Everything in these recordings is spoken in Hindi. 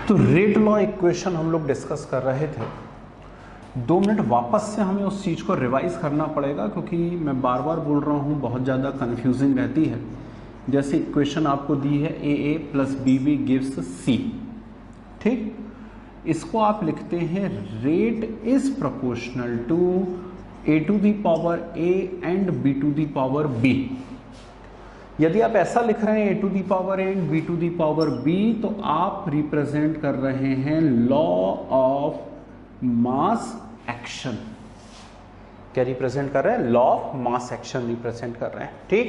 तो रेट लॉ इक्वेशन हम लोग डिस्कस कर रहे थे। 2 मिनट वापस से हमें उस चीज़ को रिवाइज करना पड़ेगा क्योंकि मैं बार बार बोल रहा हूँ, बहुत ज़्यादा कन्फ्यूजिंग रहती है। जैसे इक्वेशन आपको दी है AA + BB गिव्स C, ठीक। इसको आप लिखते हैं rate is proportional to A⁴A and B⁴B। यदि आप ऐसा लिख रहे हैं A⁴A एंड B⁴B तो आप रिप्रेजेंट कर रहे हैं लॉ ऑफ मास एक्शन। क्या रिप्रेजेंट कर रहे हैं? Law of mass action represent कर रहे हैं, ठीक।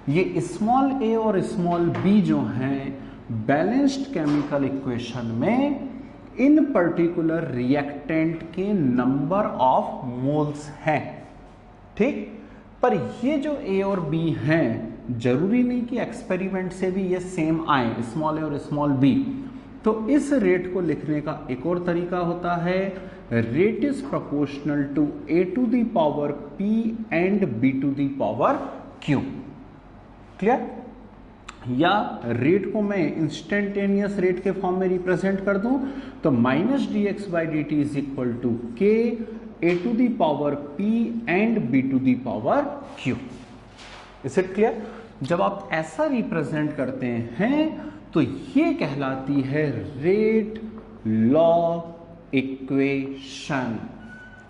ये स्मॉल a और स्मॉल b जो हैं बैलेंस्ड केमिकल इक्वेशन में इन पर्टिकुलर रिएक्टेंट के नंबर ऑफ मोल्स हैं, ठीक। पर ये जो a और b हैं जरूरी नहीं कि एक्सपेरिमेंट से भी ये सेम आए, स्मॉल a और स्मॉल b। तो इस रेट को लिखने का एक और तरीका होता है, rate is proportional to A⁴P and B⁴Q। Clear? या रेट को मैं इंस्टेंटेनियस रेट के फॉर्म में रिप्रेजेंट कर दूं तो -dx/dt is equal to K A⁴P and B⁴Q। Is it clear? जब आप ऐसा रिप्रेजेंट करते हैं तो ये कहलाती है रेट लॉ इक्वेशन,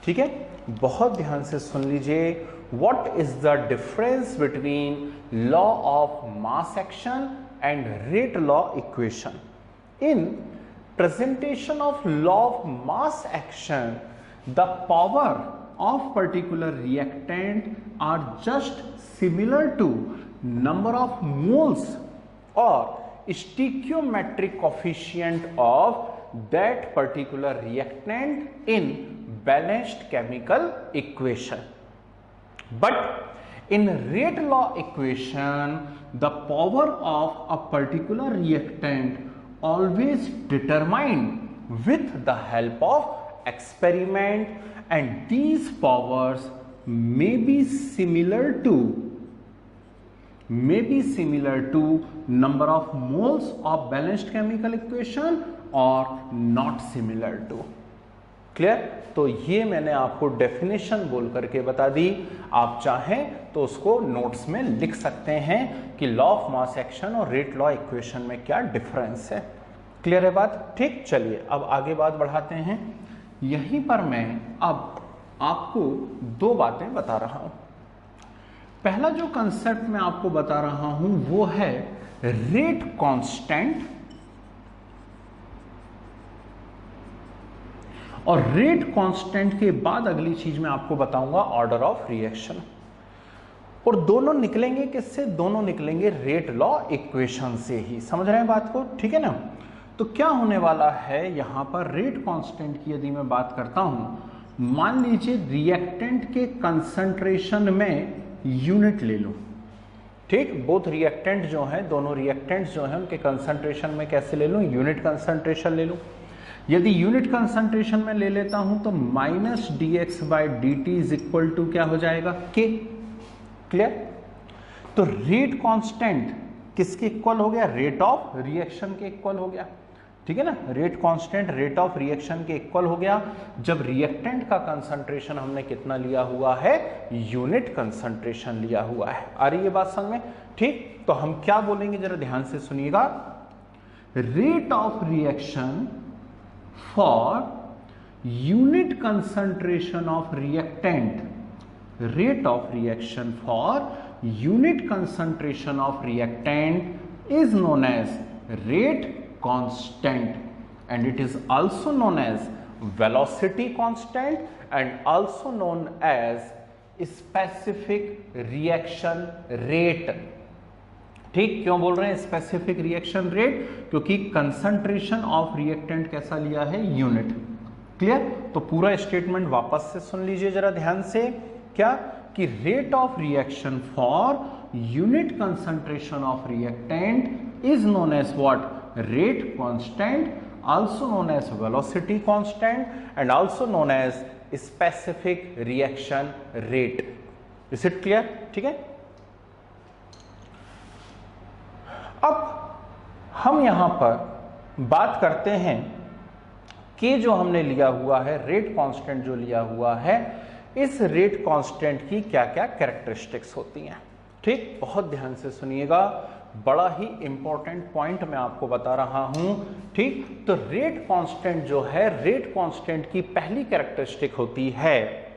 ठीक है। बहुत ध्यान से सुन लीजिए, what is the difference between law of mass action and rate law equation? In presentation of law of mass action the power of particular reactant are just similar to number of moles or stoichiometric coefficient of that particular reactant in balanced chemical equation. But in rate law equation the power of a particular reactant always determined with the help of experiment, and these powers may be similar to number of moles of balanced chemical equation or not similar to. Clear? तो ये मैंने आपको डेफिनेशन बोल करके बता दी। आप चाहें तो उसको नोट्स में लिख सकते हैं कि लॉ ऑफ मास एक्शन और रेट लॉ इक्वेशन में क्या डिफरेंस है। क्लियर है बात? ठीक, चलिए अब आगे बात बढ़ाते हैं। यहीं पर मैं अब आपको 2 बातें बता रहा हूं। पहला जो कंसेप्ट मैं आपको बता रहा हूं वो है रेट कांस्टेंट, और रेट कांस्टेंट के बाद अगली चीज मैं आपको बताऊंगा ऑर्डर ऑफ रिएक्शन। और दोनों निकलेंगे किससे? दोनों निकलेंगे रेट लॉ इक्वेशन से ही। समझ रहे हैं बात को? ठीक है ना। तो क्या होने वाला है यहां पर, रेट कांस्टेंट की यदि मैं बात करता हूं, मान लीजिए रिएक्टेंट के कंसंट्रेशन में यूनिट ले लो, ठीक। बोथ रिएक्टेंट जो हैं, दोनों रिएक्टेंट्स जो हैं उनके कंसंट्रेशन में कैसे ले लूं? यूनिट कंसंट्रेशन ले लूं। यदि यूनिट कंसंट्रेशन में ले लेता हूं तो -dx/dt इज इक्वल टू क्या हो जाएगा? K। क्लियर? तो रेट कांस्टेंट किसके इक्वल हो गया? रेट ऑफ रिएक्शन के इक्वल हो गया, ठीक है ना। Rate constant rate of reaction के इक्वल हो गया जब रिएक्टेंट का कंसंट्रेशन हमने कितना लिया हुआ है? यूनिट कंसंट्रेशन लिया हुआ है। आ रही है बात समझ में? ठीक। तो हम क्या बोलेंगे जरा ध्यान से सुनिएगा। Rate of reaction for unit concentration of reactant, rate of reaction for unit concentration of reactant is known as rate constant, and it is also known as velocity constant and also known as specific reaction rate। ठीक, क्यों बोल रहे हैं स्पेसिफिक रिएक्शन रेट? क्योंकि कंसंट्रेशन ऑफ रिएक्टेंट कैसा लिया है? यूनिट। क्लियर? तो पूरा स्टेटमेंट वापस से सुन लीजिए जरा ध्यान से। क्या कि rate of reaction for unit concentration of reactant is known as what? Rate constant, also known as velocity constant and also known as specific reaction rate. Is it clear? ठीक है। अब हम यहां पर बात करते हैं कि जो हमने लिया हुआ है रेट कांस्टेंट जो लिया हुआ है, इस रेट कांस्टेंट की क्या क्या कैरेक्टरिस्टिक्स होती हैं। ठीक, बहुत ध्यान से सुनिएगा, बड़ा ही इंपॉर्टेंट पॉइंट मैं आपको बता रहा हूं। ठीक, तो रेट कांस्टेंट जो है, रेट कांस्टेंट की पहली कैरेक्टरिस्टिक होती है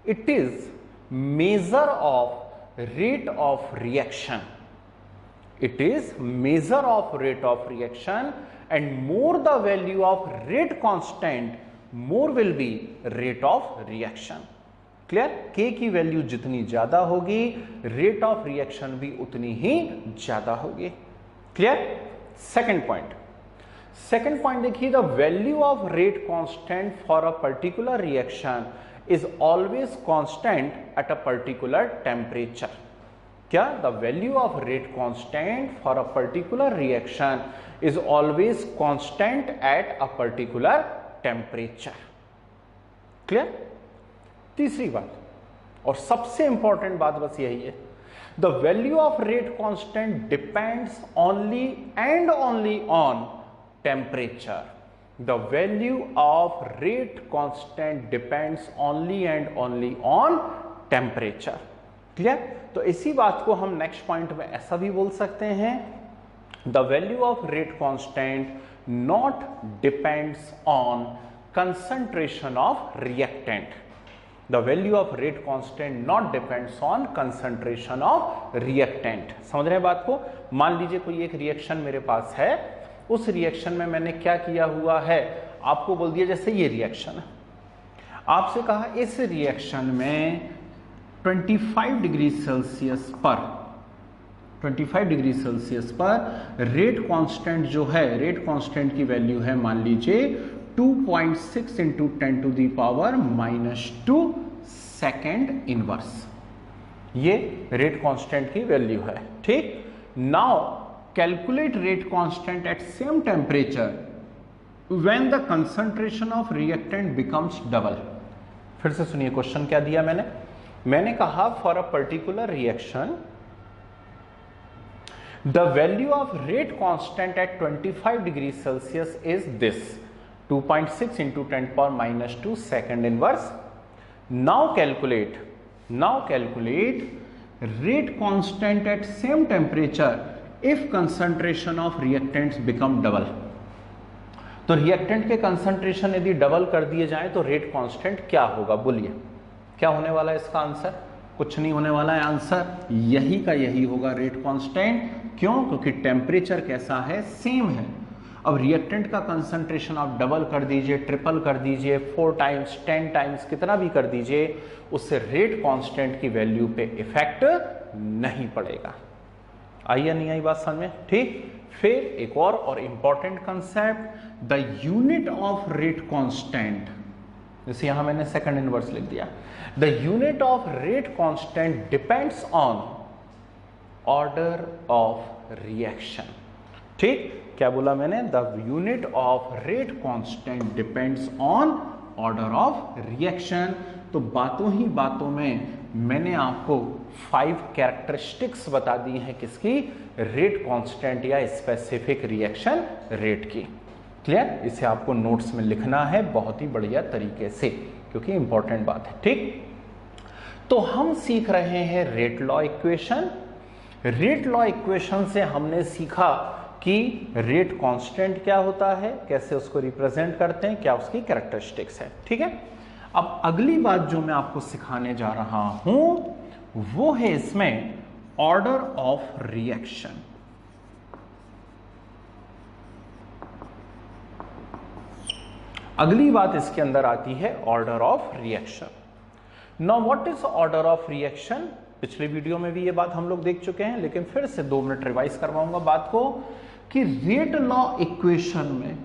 it is measure of rate of reaction. It is measure of rate of reaction, and more the value of rate constant, more will be rate of reaction. Clear? K की वैल्यू जितनी ज्यादा होगी, रेट ऑफ रिएक्शन भी उतनी ही ज्यादा होगी। क्लियर? सेकंड पॉइंट देखिए, the value of rate constant for a particular reaction is always constant at a particular temperature. क्या? The value of rate constant for a particular reaction is always constant at a particular temperature. Clear? तीसरी बात और सबसे इंपॉर्टेंट बात बस यही है, the value of rate constant depends only and only on temperature. The value of rate constant depends only and only on temperature. Clear? तो इसी बात को हम नेक्स्ट पॉइंट में ऐसा भी बोल सकते हैं, the value of rate constant not depends on concentration of reactant. The value of rate constant not depends on concentration of reactant. समझ रहे हैं बात को? मान लीजिए कोई एक रिएक्शन मेरे पास है, उस रिएक्शन में मैंने क्या किया हुआ है, आपको बोल दिया जैसे ये रिएक्शन है, आपसे कहा इस रिएक्शन में 25 डिग्री सेल्सियस पर रेट कांस्टेंट जो है, रेट कांस्टेंट की वैल्यू है मान लीजिए 2.6 into 10 to the power -2 second inverse. ये रेट कांस्टेंट की वैल्यू है। ठीक, now calculate rate constant at same temperature when the concentration of reactant becomes double. फिर से सुनिए क्वेश्चन क्या दिया मैंने कहा for a particular reaction the value of rate constant at 25 degree Celsius is this 2.6 into 10 power -2 second inverse. Now calculate rate constant at same temperature if concentration of reactants become double. तो रिएक्टेंट के कंसंट्रेशन यदि डबल कर दिए जाए तो रेट कांस्टेंट क्या होगा? बोलिए क्या होने वाला है इसका आंसर? कुछ नहीं होने वाला है आंसर, यही का यही होगा रेट कांस्टेंट। क्यों? क्योंकि टेम्परेचर कैसा है? सेम है। अब रिएक्टेंट का कंसंट्रेशन आप डबल कर दीजिए, ट्रिपल कर दीजिए, 4 टाइम्स 10 टाइम्स कितना भी कर दीजिए, उससे रेट कांस्टेंट की वैल्यू पे इफेक्ट नहीं पड़ेगा। आई या नहीं आई बात समझ में? ठीक, फिर एक और important concept, the unit of rate constant, जैसे यहां मैंने सेकंड इनवर्स लिख दिया, the unit of rate constant depends on order of reaction. ठीक, क्या बोला मैंने? The unit of rate constant depends on order of reaction. तो बातों ही बातों में मैंने आपको 5 कैरेक्टरिस्टिक्स बता दी हैं किसकी? रेट कांस्टेंट या स्पेसिफिक रिएक्शन रेट की। क्लियर? इसे आपको नोट्स में लिखना है बहुत ही बढ़िया तरीके से, क्योंकि इंपॉर्टेंट बात है। ठीक, तो हम सीख रहे हैं rate law equation. Rate law equation से हमने सीखा कि रेट कांस्टेंट क्या होता है, कैसे उसको रिप्रेजेंट करते हैं, क्या उसकी कैरेक्टरिस्टिक्स है। ठीक है, अब अगली बात जो मैं आपको सिखाने जा रहा हूं वो है इसमें ऑर्डर ऑफ रिएक्शन। अगली बात इसके अंदर आती है order of reaction. Now what is order of reaction? पिछले वीडियो में भी ये बात हम लोग देख चुके हैं, लेकिन फिर से 2 मिनट रिवाइज करवाऊंगा बात को कि रेट लॉ इक्वेशन में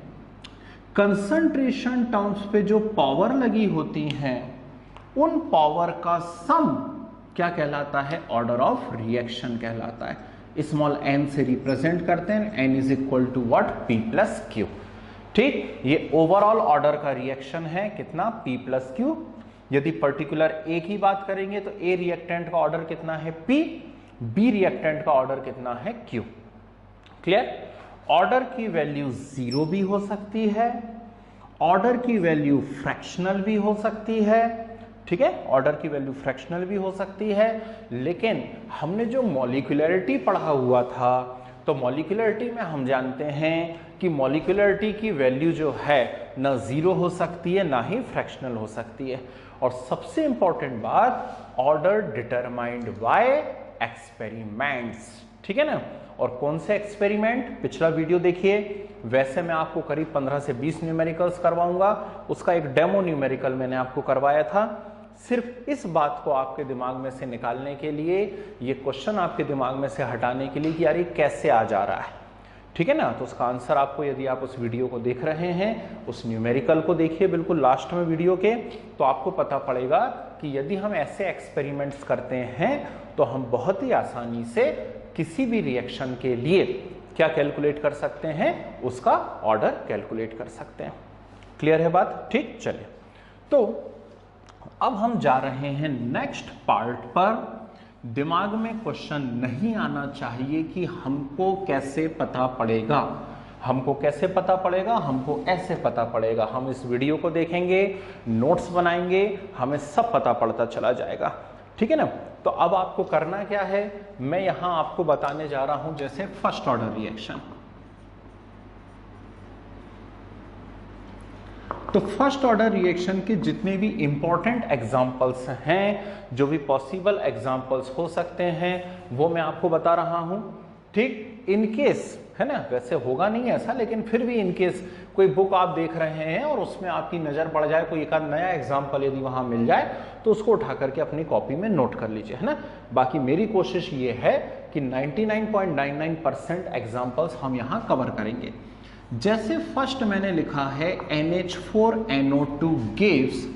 कंसंट्रेशन टर्म्स पे जो पावर लगी होती हैं उन पावर का सम क्या कहलाता है? ऑर्डर ऑफ रिएक्शन कहलाता है। स्मॉल n से रिप्रेजेंट करते हैं, n is equal to what? P plus Q. ठीक, ये ओवरऑल ऑर्डर का रिएक्शन है कितना? P plus Q. यदि पर्टिकुलर A की बात करेंगे तो A रिएक्टेंट का ऑर्डर कितना है? P, B रिएक्टेंट का ऑर्डर कितना है? Q। क्लियर? ऑर्डर की वैल्यू 0 भी हो सकती है, ऑर्डर की वैल्यू फ्रैक्शनल भी हो सकती है, ठीक है, ऑर्डर की वैल्यू फ्रैक्शनल भी हो सकती है। लेकिन हमने जो मॉलिक्यूलरिटी पढ़ा हुआ था, तो मॉलिक्यूलरिटी में हम जानते हैं कि मॉलिक्यूलरिटी की वैल्यू जो है ना 0 हो सकती है ना ही फ्रैक्शनल हो सकती है। और सबसे इंपॉर्टेंट बात, ऑर्डर डिटरमाइंड बाय एक्सपेरिमेंट्स, ठीक है ना। और कौन से एक्सपेरिमेंट, पिछला वीडियो देखिए। वैसे मैं आपको करीब 15 से 20 न्यूमेरिकल्स करवाऊंगा, उसका एक डेमो न्यूमेरिकल मैंने आपको करवाया था, सिर्फ इस बात को आपके दिमाग में से निकालने के लिए, ये क्वेश्चन आपके दिमाग में से हटाने के लिए कि यार ये कैसे आ जा रहा है, ठीक है ना। तो उसका आंसर आपको, यदि आप उस वीडियो को देख रहे हैं, उस न्यूमेरिकल को देखिए बिल्कुल लास्ट में वीडियो के, तो आपको पता पड़ेगा कि यदि हम ऐसे एक्सपेरिमेंट्स करते हैं तो हम बहुत ही आसानी से किसी भी रिएक्शन के लिए क्या कैलकुलेट कर सकते हैं, उसका ऑर्डर कैलकुलेट कर सकते हैं। क्लियर है बात, ठीक। चलिए, तो अब हम जा रहे हैं नेक्स्ट पार्ट पर। दिमाग में क्वेश्चन नहीं आना चाहिए कि हमको कैसे पता पड़ेगा, हमको कैसे पता पड़ेगा, हमको ऐसे पता पड़ेगा। हम इस वीडियो को देखेंगे, नोट्स बनाएंगे, हमें सब पता पड़ता चला जाएगा, ठीक है ना। तो अब आपको करना क्या है, मैं यहां आपको बताने जा रहा हूं, जैसे फर्स्ट ऑर्डर रिएक्शन। तो फर्स्ट ऑर्डर रिएक्शन के जितने भी इंपॉर्टेंट एग्जांपल्स हैं, जो भी पॉसिबल एग्जांपल्स हो सकते हैं, वो मैं आपको बता रहा हूं, ठीक। इन केस, है ना, वैसे होगा नहीं ऐसा, लेकिन फिर भी इन केस कोई बुक आप देख रहे हैं और उसमें आपकी नजर पड़ जाए, कोई एक नया एग्जांपल यदि वहां मिल जाए, तो उसको उठा करके अपनी कॉपी में नोट कर लीजिए, है ना। बाकी मेरी कोशिश ये है कि 99.99% एग्जांपल्स हम यहां कवर करेंगे। जैसे फर्स्ट मैंने लिखा है NH4NO2 gives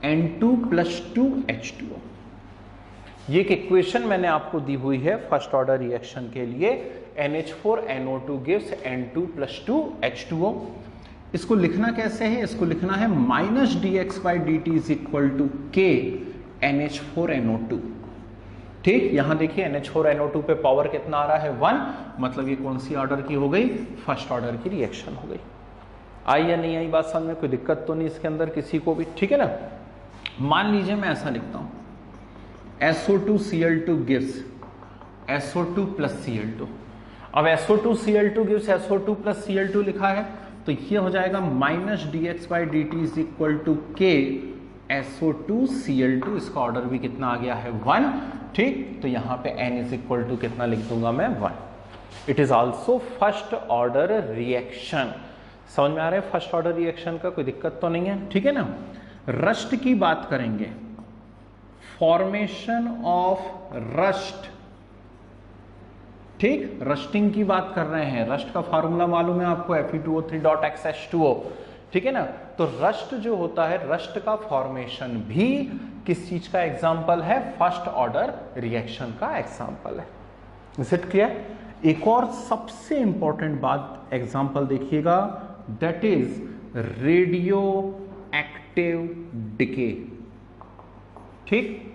N2+2H2O। ये एक इक्वेशन मैंने आपको दी हुई है फर्स्ट ऑर्डर रिएक्शन के लिए, NH4NO2 gives N2+2H2O। इसको लिखना कैसे है, इसको लिखना है -dx/dt = K NH4NO2, ठीक। यहां देखिए NH4NO2 पे पावर कितना आ रहा है, 1, मतलब ये कौन सी ऑर्डर की हो गई, फर्स्ट ऑर्डर की रिएक्शन हो गई। आई या नहीं आई बात समझ में, कोई दिक्कत तो नहीं इसके अंदर किसी को भी, ठीक है ना। मान लीजिए मैं ऐसा लिखता हूं, SO2Cl2 gives SO2+Cl2। अब SO2Cl2 gives SO2+Cl2 लिखा है, तो ये हो जाएगा -dx/dt = K SO2Cl2। इसका ऑर्डर भी कितना आ गया है, 1, ठीक। तो यहां पे N = कितना लिख दूंगा मैं, 1। It is also first order reaction. समझ में आ रहा है फर्स्ट ऑर्डर रिएक्शन का, कोई दिक्कत तो नहीं है, ठीक है ना। रस्ट की बात करेंगे, फॉर्मेशन ऑफ रस्ट, ठीक, रस्टिंग की बात कर रहे हैं। रस्ट का फार्मूला मालूम है आपको, Fe2O3.xH2O, ठीक है ना। तो रस्ट जो होता है, रस्ट का फॉर्मेशन भी किस चीज का एग्जाम्पल है, फर्स्ट ऑर्डर रिएक्शन का एग्जाम्पल है। Is it clear. एक और सबसे इंपॉर्टेंट बात एग्जाम्पल देखिएगा, that is radio active decay, ठीक।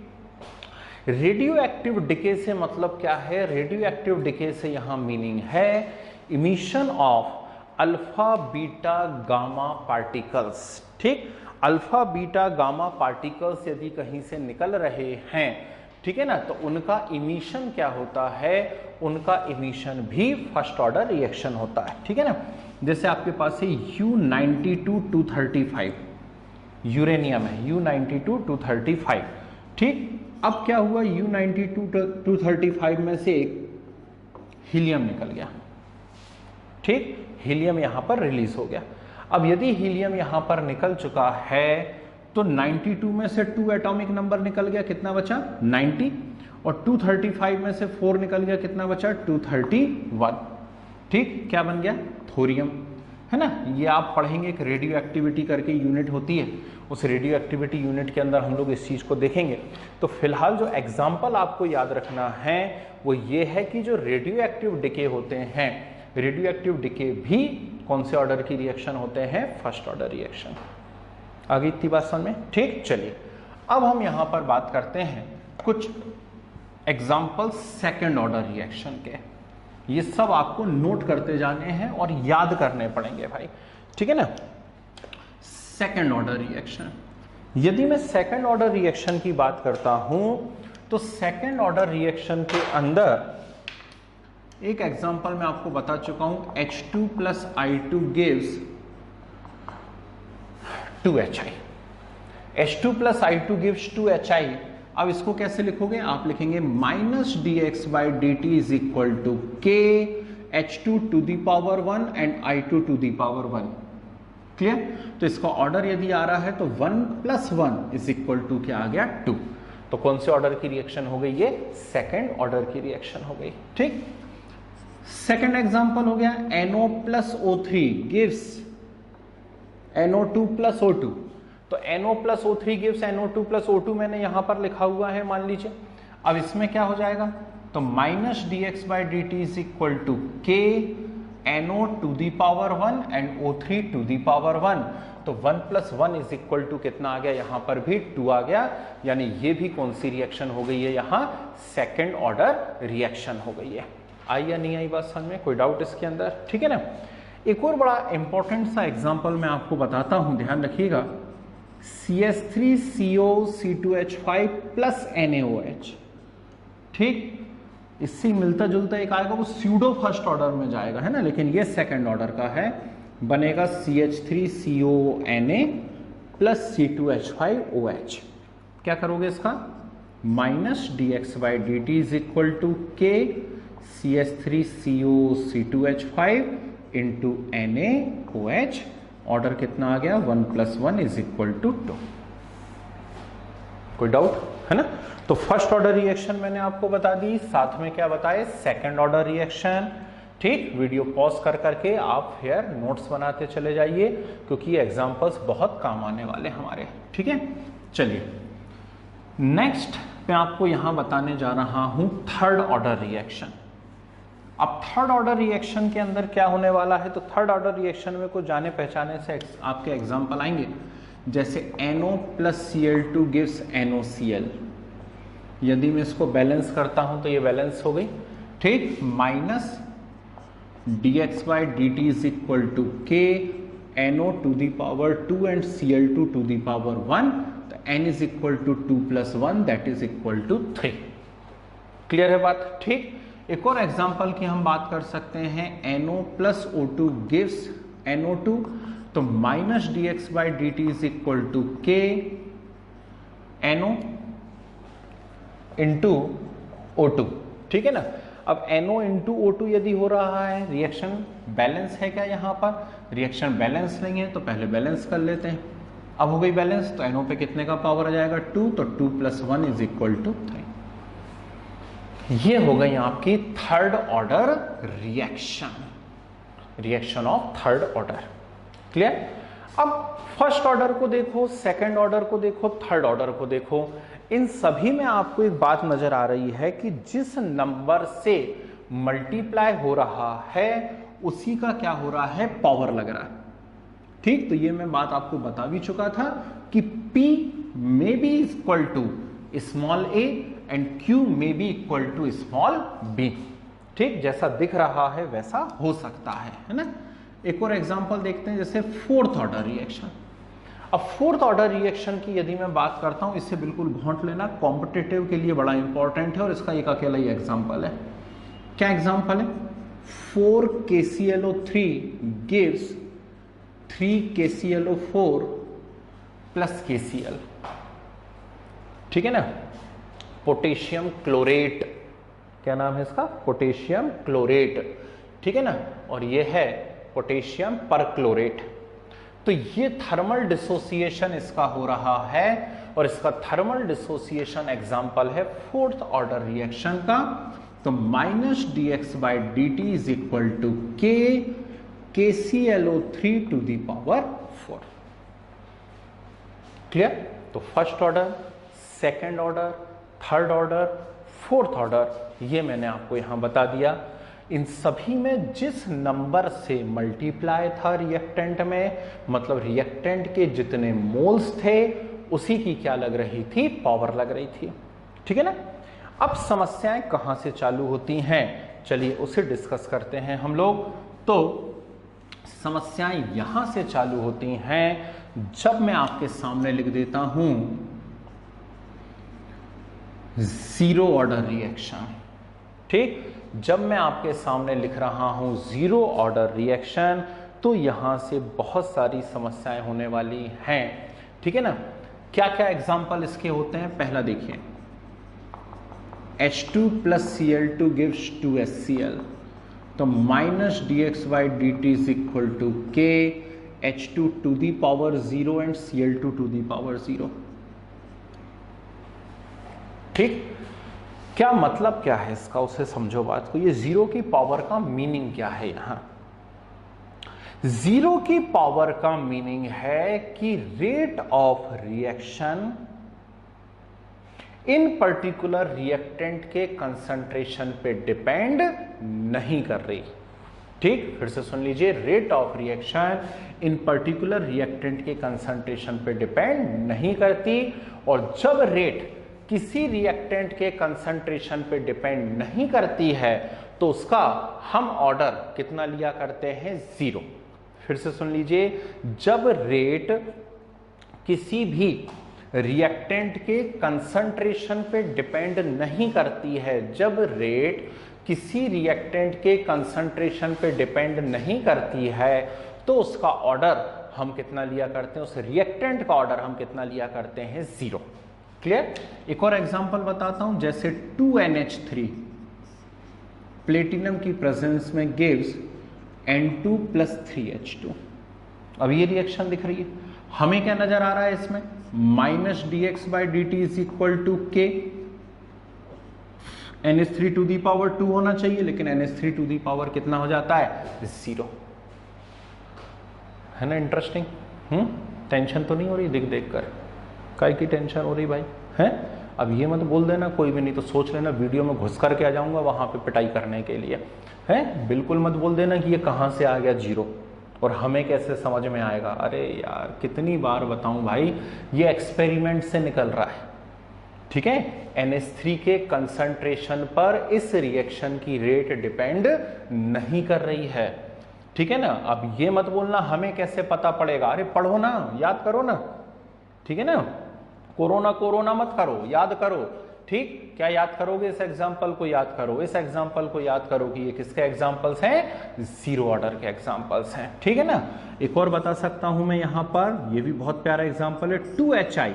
रेडियो एक्टिव डिके से मतलब क्या है, रेडियो एक्टिव डिके से यहां मीनिंग है emission of alpha beta gamma particles, ठीक। अल्फा बीटा गामा पार्टिकल्स यदि कहीं से निकल रहे हैं, ठीक है ना, तो उनका इमिशन क्या होता है, उनका इमिशन भी फर्स्ट ऑर्डर रिएक्शन होता है, ठीक है ना। जैसे आपके पास है U92-235 यूरेनियम है, U92-235, ठीक। अब क्या हुआ, U92-235 में से एक हीलियम निकल गया, ठीक, हीलियम यहां पर रिलीज हो गया। अब यदि हीलियम यहां पर निकल चुका है, तो 92 में से 2 एटॉमिक नंबर निकल गया, कितना बचा, 90, और 235 में से 4 निकल गया, कितना बचा, 231, ठीक। क्या बन गया, थोरियम, है ना। ये आप पढ़ेंगे, एक रेडियो एक्टिविटी करके यूनिट होती है, उस रेडियो एक्टिविटी यूनिट के अंदर हम लोग इस चीज को देखेंगे। तो फिलहाल जो एग्जाम्पल आपको याद रखना है वो ये है कि जो रेडियो एक्टिव डिके होते हैं, रेडियो एक्टिव डिके भी कौन से ऑर्डर की रिएक्शन होते हैं, फर्स्ट ऑर्डर रिएक्शन। आगे इतनी बात समझ में, ठीक। चलिए, अब हम यहां पर बात करते हैं कुछ एग्जाम्पल सेकेंड ऑर्डर रिएक्शन के, ये सब आपको नोट करते जाने हैं और याद करने पड़ेंगे भाई, ठीक है ना। सेकंड ऑर्डर रिएक्शन, यदि मैं सेकंड ऑर्डर रिएक्शन की बात करता हूं तो सेकंड ऑर्डर रिएक्शन के अंदर एक एग्जांपल मैं आपको बता चुका हूं, H2 plus I2 gives 2HI। H2 plus I2 gives 2HI। अब इसको कैसे लिखोगे, आप लिखेंगे minus dx by D T is equal to k H2 to the power 1 and I2 to the power 1। Clear. तो इसका ऑर्डर यदि आ रहा है तो 1 प्लस 1 इज इक्वल टू क्या आ गया 2। तो कौन से ऑर्डर की रिएक्शन हो गई, ये सेकेंड ऑर्डर की रिएक्शन हो गई। ठीक, सेकेंड एग्जांपल हो गया NO plus O3 gives NO2 plus O2। तो NO plus O3 gives NO2 plus O2 मैंने यहां पर लिखा हुआ है, मान लीजिए। अब इसमें क्या हो जाएगा, तो minus dx by D T is equal to k NO to the power 1 and O3 to the power 1। तो 1 प्लस 1 इज इक्वल टू कितना आ गया, यहां पर भी 2 आ गया, यानी ये भी कौन सी रिएक्शन हो गई है, यहां सेकेंड ऑर्डर रिएक्शन हो गई है। आई या नहीं आई बात समझ में, कोई डाउट इसके अंदर, ठीक है ना। एक और बड़ा इंपॉर्टेंट सा एग्जांपल मैं आपको बताता हूं, ध्यान रखिएगा। CH3CO C2H5 प्लस NaOH, ठीक, इससे मिलता जुलता एक आएगा, वो स्यूडो फर्स्ट ऑर्डर में जाएगा, है ना, लेकिन ये सेकंड ऑर्डर का है, बनेगा CH3CONa प्लस C2H5OH। क्या करोगे इसका, minus dx by D T is equal to k CH3CO C2H5 into NaOH। Order कितना आ गया, 1 प्लस 1 इज इक्वल टू 2। कोई डाउट है ना। तो फर्स्ट ऑर्डर रिएक्शन मैंने आपको बता दी, साथ में क्या बताए, सेकंड ऑर्डर रिएक्शन। ठीक, वीडियो पॉज कर करके आप फिर नोट्स बनाते चले जाइए, क्योंकि ये एग्जांपल्स बहुत काम आने वाले हमारे, ठीक है। चलिए नेक्स्ट मैं आपको यहां बताने जा रहा हूं थर्ड ऑर्डर रिएक्शन। अब थर्ड ऑर्डर रिएक्शन के अंदर क्या होने वाला है, तो थर्ड ऑर्डर रिएक्शन में कुछ जाने पहचाने से आपके एग्जांपल आएंगे, जैसे NO plus Cl2 gives NOCl। यदि मैं इसको बैलेंस करता हूं तो ये बैलेंस हो गई, ठीक, minus dx by D T is equal to k NO to the power 2 and Cl2 to the power 1। तो n is equal to 2 plus 1 that is equal to 3। Clear है बात, ठीक। एक और एग्जांपल की हम बात कर सकते हैं, NO plus O2 gives NO2। तो minus dx by D T is equal to k NO into O2, ठीक है ना। अब NO इंटू O2 यदि हो रहा है, रिएक्शन बैलेंस है क्या, यहां पर रिएक्शन बैलेंस नहीं है, तो पहले बैलेंस कर लेते हैं। अब हो गई बैलेंस, तो NO पे कितने का पावर आ जाएगा, 2, तो 2 प्लस 1 इज इक्वल टू 3। ये हो गई आपकी third order reaction, reaction of third order. Clear. अब फर्स्ट ऑर्डर को देखो, सेकंड ऑर्डर को देखो, थर्ड ऑर्डर को देखो, इन सभी में आपको एक बात नजर आ रही है कि जिस नंबर से मल्टीप्लाई हो रहा है उसी का क्या हो रहा है, पावर लग रहा है। ठीक, तो ये मैं बात आपको बता भी चुका था कि P may be equal to small a and Q may be equal to small b। ठीक, जैसा दिख रहा है वैसा हो सकता है ना। एक और एग्जांपल देखते हैं, जैसे फोर्थ ऑर्डर रिएक्शन। अब फोर्थ ऑर्डर रिएक्शन की यदि मैं बात करता हूं, इससे बिल्कुल घोंट लेना, कॉम्पिटिटिव के लिए बड़ा इंपॉर्टेंट है और इसका एक अकेला ही एग्जांपल है। क्या एग्जांपल है, 4 KClO3 gives 3 KClO4 plus KCl, ठीक है ना, पोटेशियम क्लोरेट। क्या नाम है इसका, पोटेशियम क्लोरेट, ठीक है ना, और ये है पोटेशियम परक्लोरेट। तो ये थर्मल डिसोसिएशन इसका हो रहा है, और इसका थर्मल डिसोसिएशन एग्जांपल है फोर्थ ऑर्डर रिएक्शन का। तो minus dx by D T is equal to K KClO3 to the power 4। Clear. तो first order, second order, third order, fourth order, ये मैंने आपको यहां बता दिया। इन सभी में जिस नंबर से मल्टीप्लाई था रिएक्टेंट में, मतलब रिएक्टेंट के जितने मोल्स थे उसी की क्या लग रही थी, पावर लग रही थी, ठीक है ना। अब समस्याएं कहां से चालू होती हैं, चलिए उसे डिस्कस करते हैं हम लोग। तो समस्याएं यहां से चालू होती हैं जब मैं आपके सामने लिख देता हूं जीरो ऑर्डर रिएक्शन। ठीक, जब मैं आपके सामने लिख रहा हूं जीरो ऑर्डर रिएक्शन तो यहां से बहुत सारी समस्याएं होने वाली हैं। ठीक है ना, क्या क्या एग्जाम्पल इसके होते हैं? पहला देखिए, H2 plus Cl2 gives 2HCl, तो minus dx/dt is equal to k H2 to the power 0 and Cl2 to the power 0। ठीक, क्या मतलब क्या है इसका, उसे समझो बात को। ये जीरो की पावर का मीनिंग क्या है? यहां जीरो की पावर का मीनिंग है कि rate of reaction in particular reactant के कंसंट्रेशन पे डिपेंड नहीं कर रही। ठीक, फिर से सुन लीजिए, rate of reaction in particular reactant के कंसंट्रेशन पे डिपेंड नहीं करती। और जब रेट किसी रिएक्टेंट के कंसंट्रेशन पे डिपेंड नहीं करती है तो उसका हम ऑर्डर कितना लिया करते हैं? जीरो। फिर से सुन लीजिए, जब रेट किसी भी रिएक्टेंट के कंसंट्रेशन पे डिपेंड नहीं करती है, जब रेट किसी रिएक्टेंट के कंसंट्रेशन पे डिपेंड नहीं करती है तो उसका ऑर्डर हम कितना लिया करते हैं? उस रिएक्टेंट का ऑर्डर हम कितना लिया करते हैं? जीरो। क्लियर? एक और एग्जांपल बताता हूं, जैसे 2NH3 प्लेटिनम की प्रेजेंस में गिव्स N2 + 3H2। अब ये रिएक्शन दिख रही है, हमें क्या नजर आ रहा है इसमें? Minus dx/dt is equal to k। NH3 to the power 2 होना चाहिए, लेकिन NH3 टू दी पावर कितना हो जाता है? 0। है ना इंटरेस्टिंग? टेंशन तो नहीं हो रही देख देख कर? काय की टेंशन हो रही भाई? है, अब ये मत बोल देना कोई भी, नहीं तो सोच लेना वीडियो में घुस करके आ जाऊंगा वहां पे पिटाई करने के लिए। है, बिल्कुल मत बोल देना कि ये कहां से आ गया जीरो और हमें कैसे समझ में आएगा। अरे यार, कितनी बार बताऊं भाई, ये एक्सपेरिमेंट से निकल रहा है। ठीक है, NH3 के कंसंट्रेशन पर इस रिएक्शन की रेट डिपेंड नहीं कर रही है। ठीक है ना, अब ये मत बोलना हमें कैसे पता पड़ेगा। अरे पढ़ो ना, याद करो ना। ठीक है ना, कोरोना कोरोना मत करो, याद करो। ठीक, क्या याद करोगे? इस एग्जाम्पल को याद करो, इस एग्जाम्पल को याद करो कि ये किसके एग्जाम्पल्स हैं? जीरो ऑर्डर के एग्जाम्पल्स हैं। ठीक है ना, एक और बता सकता हूं मैं यहां पर, ये भी बहुत प्यारा एग्जाम्पल है। 2HI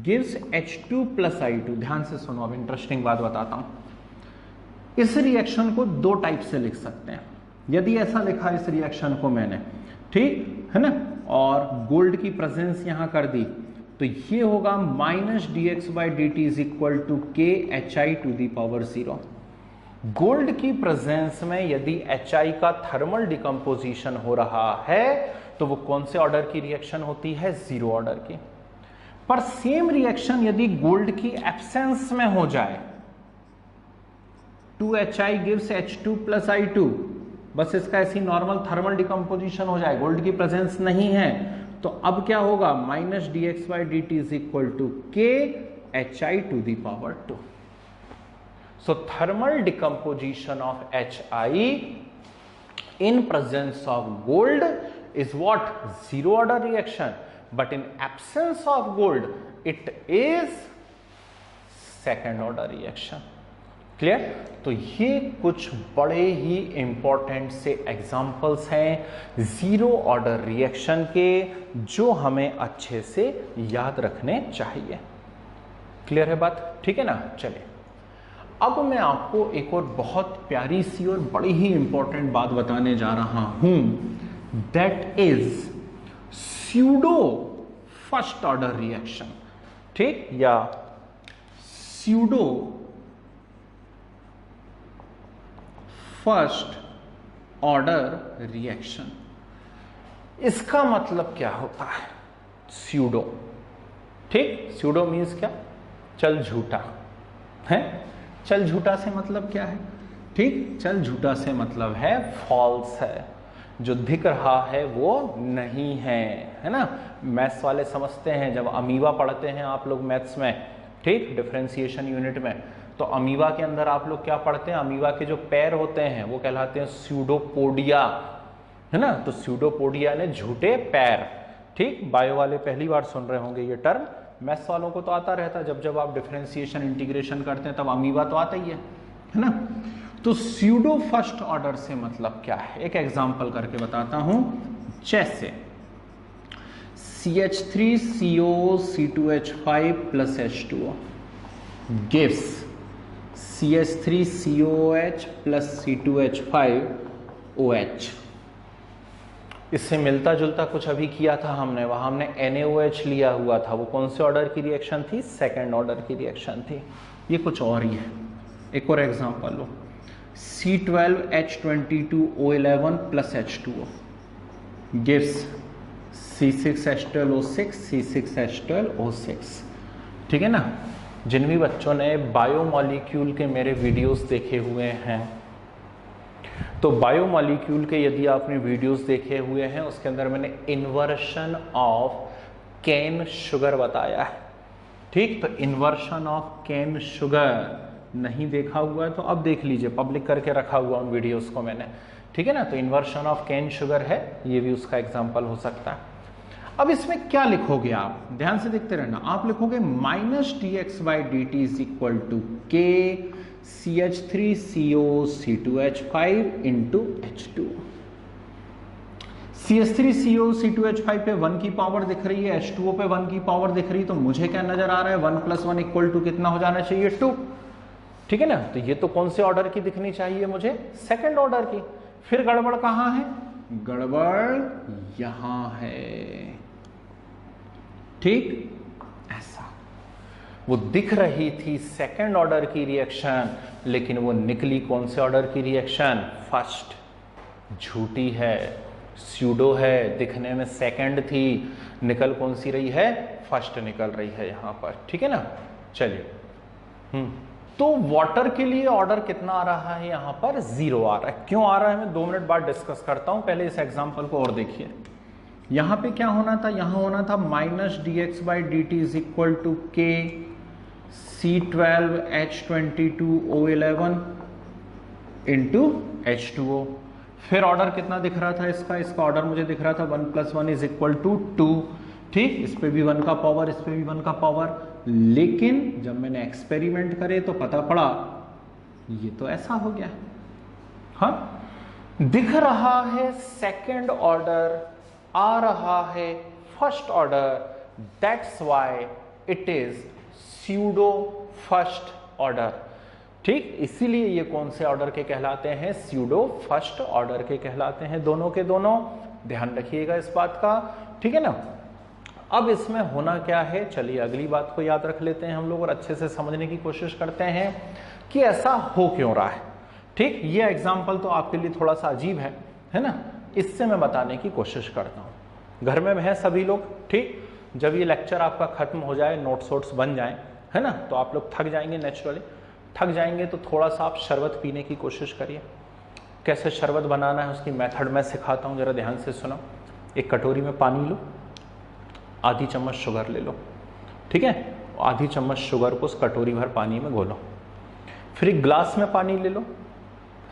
gives H2 + I2। ध्यान से सुनो, अब इंटरेस्टिंग बात बताता हूं। इस रिएक्शन को दो टाइप से लिख सकते हैं। यदि ऐसा लिखा इस रिएक्शन को मैंने, ठीक है ना, और गोल्ड की प्रेजेंस यहां कर दी, तो ये होगा minus dx/dt is equal to k HI to the power 0। Gold की प्रेजेंस में यदि HI का थर्मल डिकम्पोजिशन हो रहा है तो वो कौन से ऑर्डर की रिएक्शन होती है? जीरो ऑर्डर की। पर सेम रिएक्शन यदि गोल्ड की एब्सेंस में हो जाए, 2HI गिव्स H2 + I2, बस इसका ऐसी नॉर्मल थर्मल डिकम्पोजिशन हो जाए, गोल्ड की प्रेजेंस नहीं है, तो अब क्या होगा? Minus dx/dt is equal to k HI to the power 2। So thermal decomposition of HI in presence of gold is what? Zero order reaction, but in absence of gold it is second order reaction। Clear? तो ये कुछ बड़े ही इंपॉर्टेंट से एग्जाम्पल्स हैं जीरो ऑर्डर रिएक्शन के, जो हमें अच्छे से याद रखने चाहिए। क्लियर है बात? ठीक है ना। चलिए, अब मैं आपको एक और बहुत प्यारी सी और बड़ी ही इंपॉर्टेंट बात बताने जा रहा हूं, that is pseudo first order reaction. ठीक, या स्यूडो फर्स्ट ऑर्डर रिएक्शन। इसका मतलब क्या होता है? स्यूडो। ठीक, स्यूडो मीन्स क्या? चल झूठा है। चल झूठा से मतलब क्या है? ठीक, चल झूठा से मतलब है फॉल्स है, जो दिख रहा है वो नहीं है। है ना, मैथ्स वाले समझते हैं, जब अमीबा पढ़ते हैं आप लोग मैथ्स में, ठीक, डिफरेंशिएशन यूनिट में, तो अमीबा के अंदर आप लोग क्या पढ़ते हैं, अमीबा के जो पैर होते हैं वो कहलाते हैं स्यूडोपोडिया, है ना। तो स्यूडोपोडिया ने झूठे पैर, ठीक। बायो वाले पहली बार सुन रहे होंगे ये टर्म, मैथ्स वालों को तो आता रहता है, जब जब आप डिफरेंशिएशन इंटीग्रेशन करते हैं तब अमीबा तो आता ही है ना। तो स्यूडो फर्स्ट ऑर्डर से मतलब क्या है, एक एग्जांपल करके बताता हूं। जैसे CH3COC2H5 plus H2O gives CH3COH plus C2H5OH। इससे मिलता जुलता कुछ अभी किया था हमने, वहां हमने NaOH लिया हुआ था, वो कौन से ऑर्डर की रिएक्शन थी, सेकेंड ऑर्डर की रिएक्शन थी। ये कुछ और ही है। एक और एग्जांपल लो, C12H22O11 plus H2O gives C6H12O6 C6H12O6, ठीक है ना। जिन भी बच्चों ने बायोमॉलिक्यूल के मेरे वीडियोस देखे हुए हैं, तो बायोमॉलिक्यूल के यदि आपने वीडियोस देखे हुए हैं, उसके अंदर मैंने इन्वर्शन ऑफ केन शुगर बताया है, ठीक। तो इन्वर्शन ऑफ केन शुगर नहीं देखा हुआ है तो अब देख लीजिए, पब्लिक करके रखा हुआ उन वीडियोस को मैंने, ठीक है ना। तो इन्वर्शन ऑफ केन शुगर है, ये भी उसका एग्जाम्पल हो सकता है। अब इसमें क्या लिखोगे आप, ध्यान से देखते रहना। आप लिखोगे -dx/dt is equal to K CH3COC2H5 into H2। CH3COC2H5 पे 1 की पावर दिख रही है, H2O पे 1 की पावर दिख रही है, तो मुझे क्या नजर आ रहा है, 1 + 1 इक्वल टू कितना हो जाना चाहिए, 2, ठीक है ना। तो ये तो कौन से ऑर्डर की दिखनी चाहिए मुझे, सेकंड ऑर्डर की। फिर गड़बड़ कहां है, गड़बड़ यहां है, ठीक। ऐसा वो दिख रही थी सेकंड ऑर्डर की रिएक्शन, लेकिन वो निकली कौन से ऑर्डर की रिएक्शन, फर्स्ट। झूठी है, स्यूडो है, दिखने में सेकंड थी, निकल कौन सी रही है, फर्स्ट निकल रही है यहां पर, ठीक है ना। चलिए, तो वाटर के लिए ऑर्डर कितना आ रहा है, यहां पर 0 आ रहा है। क्यों आ रहा है मैं 2 मिनट बाद डिस्कस करता हूं, पहले इस एग्जांपल को और देखिए। यहां पे क्या होना था, यहां होना था -dx/dt is equal to K C12H22O11 into H2O। फिर ऑर्डर कितना दिख रहा था इसका ऑर्डर मुझे दिख रहा था 1 + 1 इज इक्वल टू 2, ठीक। इस पे भी 1 का पावर, इस पे भी 1 का पावर। लेकिन जब मैंने एक्सपेरिमेंट करे तो पता पड़ा ये तो ऐसा हो गया, हाँ, दिख रहा है सेकंड ऑर्डर, आ रहा है first order, that's why it is pseudo first order, ठीक। इसीलिए ये कौन से ऑर्डर के कहलाते हैं, स्यूडो फर्स्ट ऑर्डर के कहलाते हैं, दोनों के दोनों। ध्यान रखिएगा इस बात का, ठीक है ना। अब इसमें होना क्या है, चलिए अगली बात को याद रख लेते हैं हम लोग और अच्छे से समझने की कोशिश करते हैं कि ऐसा हो क्यों रहा है, ठीक। ये एग्जाम्पल तो आपके लिए थोड़ा सा अजीब है ना, इससे मैं बताने की कोशिश करता हूँ। घर में है सभी लोग, ठीक। जब ये लेक्चर आपका खत्म हो जाए, नोट्स वोट्स बन जाए, है ना, तो आप लोग थक जाएंगे, नेचुरली थक जाएंगे, तो थोड़ा सा आप शरबत पीने की कोशिश करिए। कैसे शरबत बनाना है उसकी मेथड मैं सिखाता हूँ, जरा ध्यान से सुनो। एक कटोरी में पानी लो, आधी चम्मच शुगर ले लो, ठीक है। आधी चम्मच शुगर को उस कटोरी भर पानी में घोलो। फिर एक ग्लास में पानी ले लो,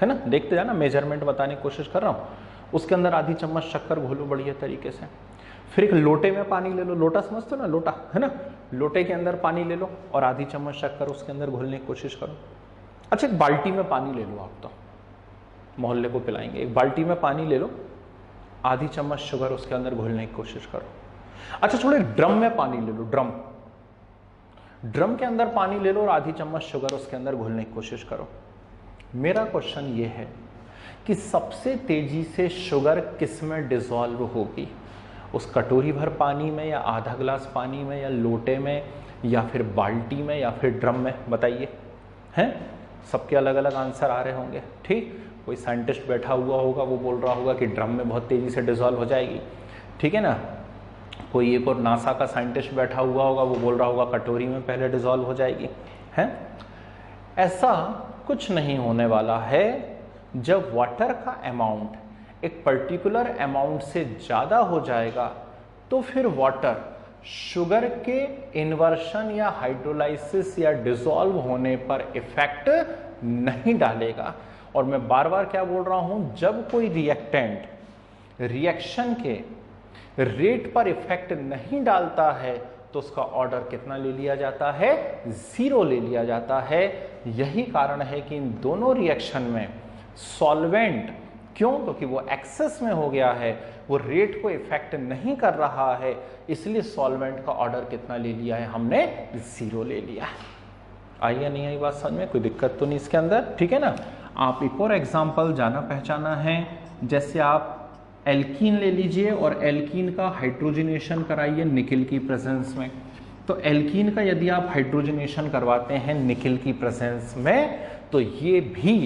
है ना, देखते जाना, मेजरमेंट बताने की कोशिश कर रहा हूँ। उसके अंदर आधी चम्मच शक्कर घोलो बढ़िया तरीके से। फिर एक लोटे में पानी ले लो, लोटा समझते हो ना, लोटा, है ना, लोटे के अंदर पानी ले लो और आधी चम्मच शक्कर उसके अंदर घोलने की कोशिश करो। अच्छा, एक बाल्टी में पानी ले लो, आप तो मोहल्ले को पिलाएंगे। एक बाल्टी में पानी ले लो, आधी चम्मच शुगर उसके अंदर घोलने की कोशिश करो। अच्छा छोड़ो, एक ड्रम में पानी ले लो, ड्रम के अंदर पानी ले लो और आधी चम्मच शुगर उसके अंदर घोलने की कोशिश करो। मेरा क्वेश्चन ये है कि सबसे तेजी से शुगर किस में डिसॉल्व होगी, उस कटोरी भर पानी में, या आधा गिलास पानी में, या लोटे में, या फिर बाल्टी में, या फिर ड्रम में, बताइए। हैं, सबके अलग अलग आंसर आ रहे होंगे, ठीक। कोई साइंटिस्ट बैठा हुआ होगा, वो बोल रहा होगा कि ड्रम में बहुत तेजी से डिसॉल्व हो जाएगी, ठीक है ना। कोई एक और नासा का साइंटिस्ट बैठा हुआ होगा, वो बोल रहा होगा कटोरी में पहले डिसॉल्व हो जाएगी, है। ऐसा कुछ नहीं होने वाला है। जब वाटर का अमाउंट एक पर्टिकुलर अमाउंट से ज़्यादा हो जाएगा तो फिर वाटर शुगर के इन्वर्शन या हाइड्रोलाइसिस या डिसॉल्व होने पर इफेक्ट नहीं डालेगा। और मैं बार बार क्या बोल रहा हूं, जब कोई रिएक्टेंट रिएक्शन के रेट पर इफेक्ट नहीं डालता है तो उसका ऑर्डर कितना ले लिया जाता है, 0 ले लिया जाता है। यही कारण है कि इन दोनों रिएक्शन में सॉल्वेंट, क्यों, क्योंकि वो एक्सेस में हो गया है, वो रेट को इफेक्ट नहीं कर रहा है, इसलिए सॉल्वेंट का ऑर्डर कितना ले लिया है हमने, 0 ले लिया है। आई या नहीं आई बात समझ में, कोई दिक्कत तो नहीं इसके अंदर, ठीक है ना। आप एक और एग्जांपल जाना पहचाना है, जैसे आप एल्कीन ले लीजिए और एल्कीन का हाइड्रोजनेशन कराइए निकिल की प्रेजेंस में। तो एल्कीन का यदि आप हाइड्रोजनेशन करवाते हैं निकिल की प्रेजेंस में, तो ये भी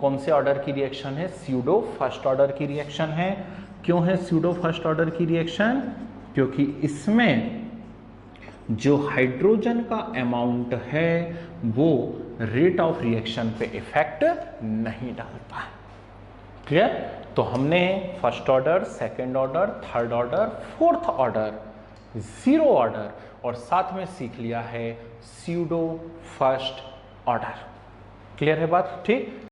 कौन से ऑर्डर की रिएक्शन है, स्यूडो फर्स्ट ऑर्डर की रिएक्शन है। क्यों है स्यूडो फर्स्ट ऑर्डर की रिएक्शन, क्योंकि इसमें जो हाइड्रोजन का अमाउंट है वो रेट ऑफ रिएक्शन पे इफेक्ट नहीं डालता है। क्लियर। तो हमने first order, second order, third order, fourth order, 0 order और साथ में सीख लिया है स्यूडो फर्स्ट ऑर्डर। क्लियर है बात, ठीक।